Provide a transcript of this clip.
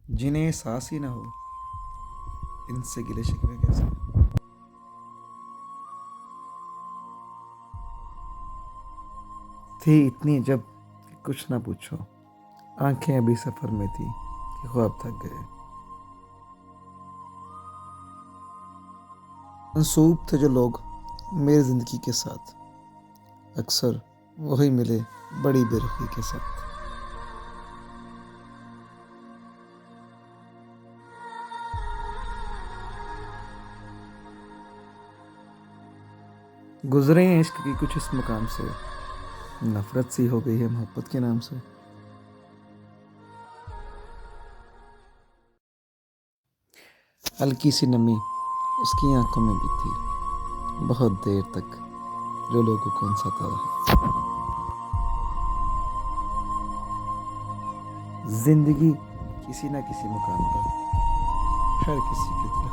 जिन्हें सांस ही ना हो, इनसे गिले शिकवे कैसे। थी इतनी जब कि कुछ ना पूछो, आंखें अभी सफर में थी कि ख्वाब थक गए। मंसूब थे जो लोग मेरी जिंदगी के साथ, अक्सर वही मिले बड़ी बेरुखी के साथ। गुजरे हैं इश्क की कुछ इस मकाम से, नफरत सी हो गई है मोहब्बत के नाम से। हल्की सी नमी उसकी आंखों में भी थी बहुत देर तक, जो लोगों को सता रहा। जिंदगी किसी न किसी मुकाम पर हर किसी की तरह